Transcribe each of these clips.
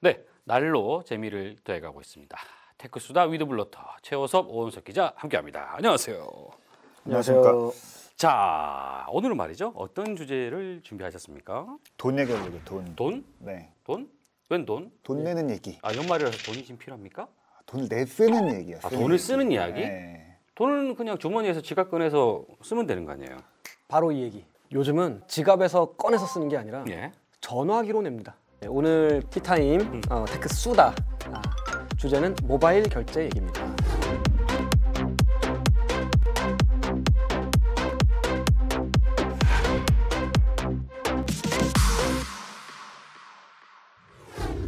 네, 날로 재미를 더해가고 있습니다. 테크수다 위드블러터 최호섭, 오은석 기자 함께합니다. 안녕하세요. 안녕하십니까. 자, 오늘은 말이죠. 어떤 주제를 준비하셨습니까? 돈 얘기하려고 돈. 돈? 네. 돈? 웬 돈? 돈 내는 얘기. 아, 연말이라서 돈이 지금 필요합니까? 돈을 쓰는 얘기야. 아, 돈을 쓰는 이야기? 네. 돈은 그냥 주머니에서 지갑 꺼내서 쓰면 되는 거 아니에요? 바로 이 얘기. 요즘은 지갑에서 꺼내서 쓰는 게 아니라 예. 전화기로 냅니다. 네, 오늘 티타임 테크 수다 주제는 모바일 결제 얘기입니다.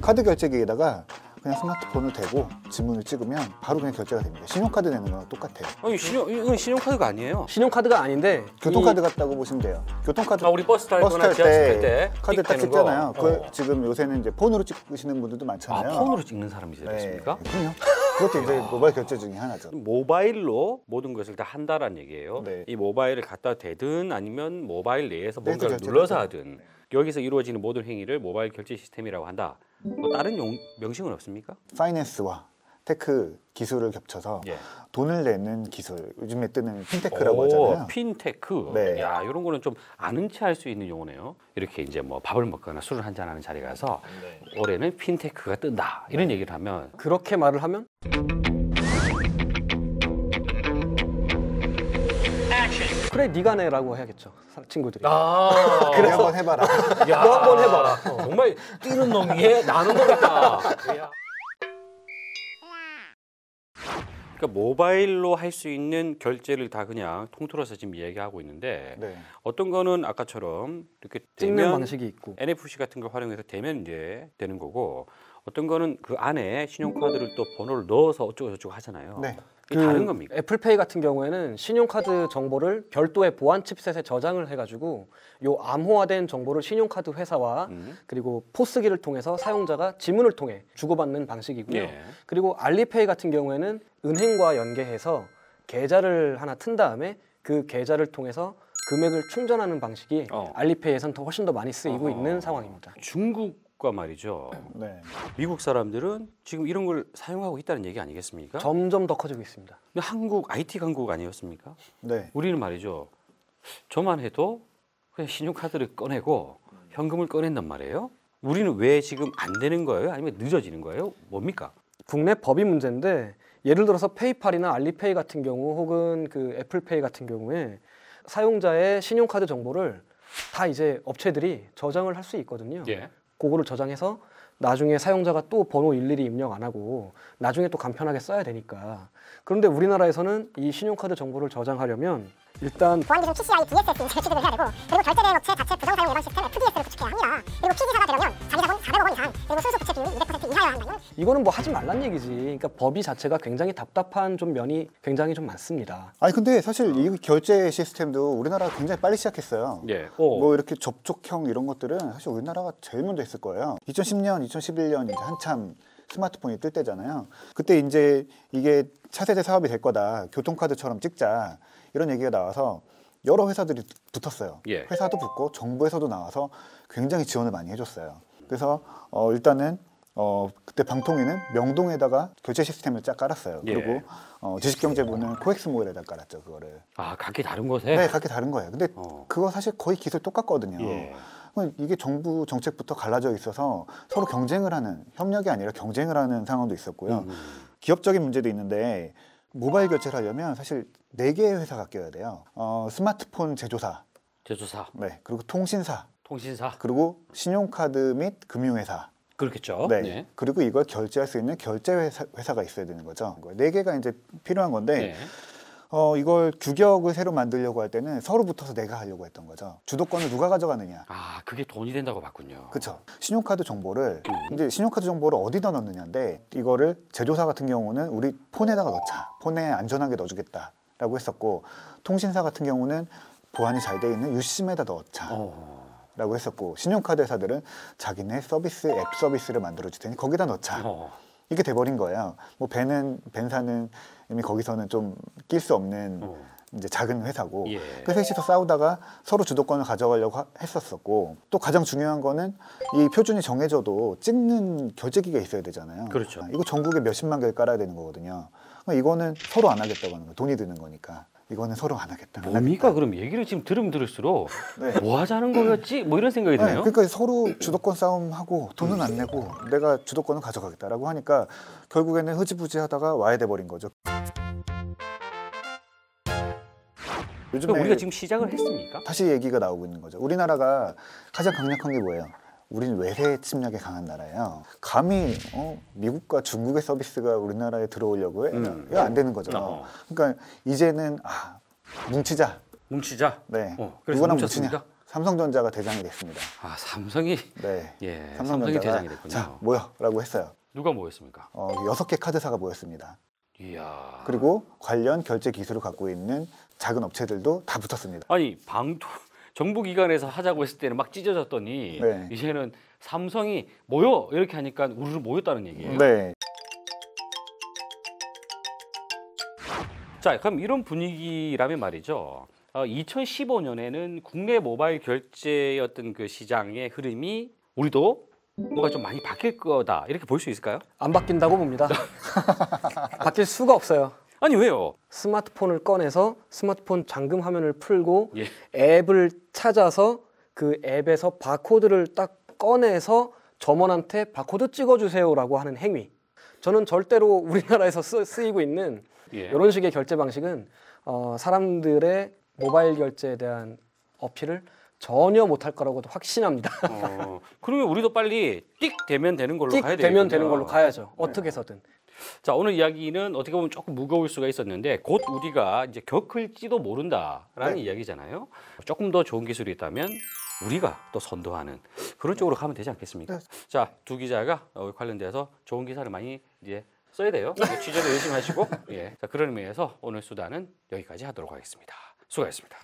카드 결제기에다가 그냥 스마트폰을 대고 지문을 찍으면 바로 그냥 결제가 됩니다. 신용카드 내는 거랑 똑같아요. 아니, 이건 신용카드가 아니에요. 신용카드가 아닌데 교통카드 같다고 보시면 돼요. 교통카드. 아, 우리 버스 탈 거나 지하철 탈 때 카드 딱 찍잖아요. 지금 요새는 이제 폰으로 찍으시는 분들도 많잖아요. 아, 폰으로 찍는 사람이 있습니까? 네, 그럼요. 그것도 이제 모바일 결제 중에 하나죠. 모바일로 모든 것을 다 한다라는 얘기예요. 네. 이 모바일을 갖다 대든 아니면 모바일 내에서 뭔가를 결제를 눌러서 하든. 하든 여기서 이루어지는 모든 행위를 모바일 결제 시스템이라고 한다. 뭐 다른 명칭은 없습니까? 파이낸스와 테크 기술을 겹쳐서 예. 돈을 내는 기술, 요즘에 뜨는 핀테크라고 하잖아요. 핀테크. 네. 야, 이런 거는 좀 아는 체 할 수 있는 용어네요. 이렇게 이제 뭐 밥을 먹거나 술을 한잔 하는 자리에 가서 올해는 핀테크가 뜬다. 이런 얘기를 하면 그렇게 말을 하면 그래 네가 내라고 해야겠죠. 친구들이. 그래 한번 해봐라. 야, 너 한번 해봐라. 정말 뛰는 놈이 나는 거겠다. 그러니까 모바일로 할 수 있는 결제를 다 그냥 통틀어서 지금 이야기하고 있는데 네. 어떤 거는 아까처럼 이렇게 찍는 대면 방식이 있고 NFC 같은 걸 활용해서 대면 이제 되는 거고 어떤 거는 그 안에 신용카드를 또 번호를 넣어서 어쩌고 저쩌고 하잖아요. 네. 이게 다른 겁니까? 애플페이 같은 경우에는 신용카드 정보를 별도의 보안 칩셋에 저장을 해가지고 요 암호화된 정보를 신용카드 회사와 그리고 포스기를 통해서 사용자가 지문을 통해 주고받는 방식이고요. 예. 그리고 알리페이 같은 경우에는 은행과 연계해서 계좌를 하나 튼 다음에 그 계좌를 통해서 금액을 충전하는 방식이 알리페이에선 더 훨씬 더 많이 쓰이고 있는 상황입니다. 중국과 말이죠. 네. 미국 사람들은 지금 이런 걸 사용하고 있다는 얘기 아니겠습니까? 점점 더 커지고 있습니다. 근데 한국 IT 강국 아니었습니까? 네. 우리는 말이죠. 저만 해도 그냥 신용카드를 꺼내고 현금을 꺼낸단 말이에요. 우리는 왜 지금 안 되는 거예요? 아니면 늦어지는 거예요? 뭡니까? 국내 법이 문제인데 예를 들어서 페이팔이나 알리페이 같은 경우 혹은 그 애플페이 같은 경우에 사용자의 신용카드 정보를 다 이제 업체들이 저장을 할 수 있거든요. 예. 그거를 저장해서 나중에 사용자가 또 번호 일일이 입력 안 하고 나중에 또 간편하게 써야 되니까. 그런데 우리나라에서는 이 신용카드 정보를 저장하려면 일단 보안기준 PCI DSS 취득을 해야 되고 그리고 결제 대행 업체 자체 부정 사용 예방 시스템 FDS를 구축해야 합니다. 그리고 피지사가 되려면 자기 자본 400억 원 이상 그리고 순수 부채 비율이 200% 이하여야 한다. 이거는 뭐 하지 말란 얘기지. 그러니까 법이 자체가 굉장히 답답한 좀 면이 굉장히 좀 많습니다. 아니 근데 사실 이 결제 시스템도 우리나라가 굉장히 빨리 시작했어요. 예. 뭐 이렇게 접촉형 이런 것들은 사실 우리나라가 제일 먼저 했을 거예요. 2010년, 2011년 이제 한참 스마트폰이 뜰 때잖아요. 그때 이제 이게 차세대 사업이 될 거다. 교통카드처럼 찍자. 이런 얘기가 나와서 여러 회사들이 붙었어요. 예. 회사도 붙고 정부에서도 나와서 굉장히 지원을 많이 해줬어요. 그래서 일단은 그때 방통위는 명동에다가 결제 시스템을 쫙 깔았어요. 예. 그리고 지식경제부는 코엑스몰에다 깔았죠. 그거를. 아, 각기 다른 곳에? 네, 각기 다른 거예요. 근데 그거 사실 거의 기술 똑같거든요. 예. 이게 정부 정책부터 갈라져 있어서 서로 경쟁을 하는, 협력이 아니라 경쟁을 하는 상황도 있었고요. 기업적인 문제도 있는데 모바일 결제를 하려면 사실 4개의 회사가 껴야 돼요. 스마트폰 제조사, 제조사, 네, 그리고 통신사, 그리고 신용카드 및 금융회사. 그렇겠죠. 네. 네. 그리고 이걸 결제할 수 있는 결제 회사가 있어야 되는 거죠. 4개가 이제 필요한 건데 네. 이걸 규격을 새로 만들려고 할 때는 서로 붙어서 내가 하려고 했던 거죠. 주도권을 누가 가져가느냐. 아, 그게 돈이 된다고 봤군요. 그렇죠. 신용카드 정보를 이제 신용카드 정보를 어디다 넣느냐인데 이거를 제조사 같은 경우는 우리 폰에다가 넣자. 폰에 안전하게 넣어주겠다라고 했었고 통신사 같은 경우는 보안이 잘 돼 있는 유심에다 넣자. 라고 했었고 신용카드 회사들은 자기네 서비스, 앱 서비스를 만들어줄 테니 거기다 넣자. 이게 돼버린 거예요. 뭐 벤사는 이미 거기서는 좀 낄 수 없는 이제 작은 회사고 예. 그 셋이서 싸우다가 서로 주도권을 가져가려고 했었었고 또 가장 중요한 거는 이 표준이 정해져도 찍는 결제기가 있어야 되잖아요. 그렇죠. 이거 전국에 몇십만 개를 깔아야 되는 거거든요. 그러니까 이거는 서로 안 하겠다고 하는 거예요. 돈이 드는 거니까. 이거는 서로 안 하겠다. 안 뭡니까 하겠다. 그럼 얘기를 지금 들으면 들을수록 네. 뭐 하자는 거였지? 뭐 이런 생각이 네, 드네요. 그러니까 서로 주도권 싸움하고 돈은 안 내고 내가 주도권을 가져가겠다라고 하니까 결국에는 흐지부지 하다가 와야 돼 버린 거죠. 요즘에 그러니까 우리가 지금 시작을 했습니까? 다시 얘기가 나오고 있는 거죠. 우리나라가 가장 강력한 게 뭐예요? 우리는 외세 침략에 강한 나라예요. 감히 미국과 중국의 서비스가 우리나라에 들어오려고 해? 이거 안 되는 거죠. 그러니까 이제는 뭉치자. 뭉치자. 네. 그래서 누구랑 뭉쳤습니까? 뭉치냐? 삼성전자가 대장이 됐습니다. 아 삼성이 네. 예, 삼성이 삼성전자가 대장이 됐군요. 자, 모여라고 했어요. 누가 모였습니까? 6개 카드사가 모였습니다. 이야. 그리고 관련 결제 기술을 갖고 있는 작은 업체들도 다 붙었습니다. 아니 정부 기관에서 하자고 했을 때는 막 찢어졌더니 네. 이제는 삼성이 모여 이렇게 하니까 우르르 모였다는 얘기예요. 네. 자, 그럼 이런 분위기라면 말이죠. 2015년에는 국내 모바일 결제의 어떤 그 시장의 흐름이 우리도 뭐가 좀 많이 바뀔 거다 이렇게 볼 수 있을까요? 안 바뀐다고 봅니다. 바뀔 수가 없어요. 아니 왜요? 스마트폰을 꺼내서 스마트폰 잠금 화면을 풀고 예. 앱을 찾아서 그 앱에서 바코드를 딱 꺼내서 점원한테 바코드 찍어주세요라고 하는 행위. 저는 절대로 우리나라에서 쓰이고 있는 예. 이런 식의 결제 방식은 사람들의 모바일 결제에 대한 어필을 전혀 못할 거라고도 확신합니다. 그러면 우리도 빨리 띡 되면 되는 걸로 띡 가야 되겠군요. 되면 되는 걸로 가야죠. 어떻게 해서든. 자, 오늘 이야기는 어떻게 보면 조금 무거울 수가 있었는데 곧 우리가 이제 겪을지도 모른다라는 이야기잖아요. 조금 더 좋은 기술이 있다면 우리가 또 선도하는 그런 쪽으로 가면 되지 않겠습니까? 자, 두 기자가 관련돼서 좋은 기사를 많이 이제 써야 돼요. 취재도 열심히 하시고. 예. 자, 그런 의미에서 오늘 수다는 여기까지 하도록 하겠습니다. 수고하셨습니다.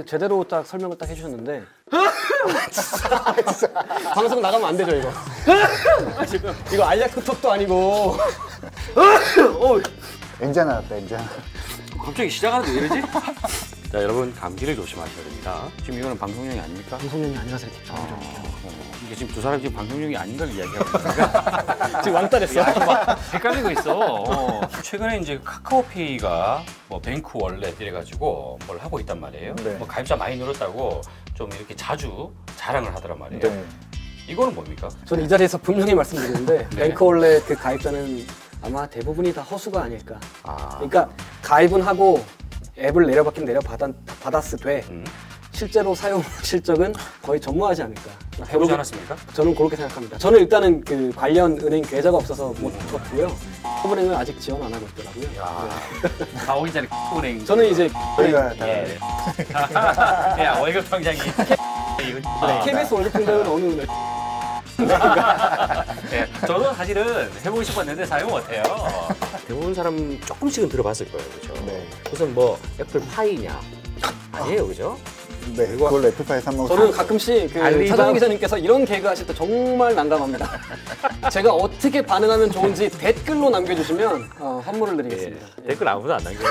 제대로 딱 설명을 딱 해주셨는데 방송 나가면 안 되죠 이거. 이거 알약토톡도 아니고. 엔자 나왔다, 엔자. 갑자기 시작하는데 왜 이러지? 자, 여러분 감기를 조심하셔야 됩니다. 지금 이거는 방송용이 아닙니까? 방송용이 아니라서 이렇게 이게 지금 두 사람이 지금 방송용이 아닌 걸 이야기하고 있으니까 지금 왕따됐어. 헷갈리고 있어. 최근에 이제 카카오페이가 뭐 뱅크 월렛 이래가지고 뭘 하고 있단 말이에요. 네. 뭐 가입자 많이 늘었다고 좀 이렇게 자주 자랑을 하더란 말이에요. 네. 이거는 뭡니까? 저는 이 자리에서 분명히 말씀드리는데 네. 뱅크월렛 그 가입자는 아마 대부분이 다 허수가 아닐까. 아, 그러니까 가입은 하고 앱을 내려받긴 내려받았으되 실제로 사용 실적은 거의 전무하지 않을까. 해보지 않았습니까? 저는 그렇게 생각합니다. 저는 일단은 그 관련 은행 계좌가 없어서 못 줬고요. 은행은 아직 지원 안 하고 있더라고요. 야, 다 오기 전에 은행. 저는 이제 우리가 다 예. 야, 월급 통장이. KBS 월급 통장은 어느 은행? 예, 저도 사실은 해보고 싶었는데 사용 못해요. 대부분 사람 조금씩은 들어봤을 거예요, 그렇죠? 네. 무슨 뭐 애플 파이냐 아니에요, 그죠? 네, 그걸로 애플파이 사 먹었어요. 저는 가끔씩 그 알리바- 차정희 기자님께서 이런 개그 하실 때 정말 난감합니다. 제가 어떻게 반응하면 좋은지 댓글로 남겨주시면 선물을 드리겠습니다. 댓글 아무도 안 남겨요.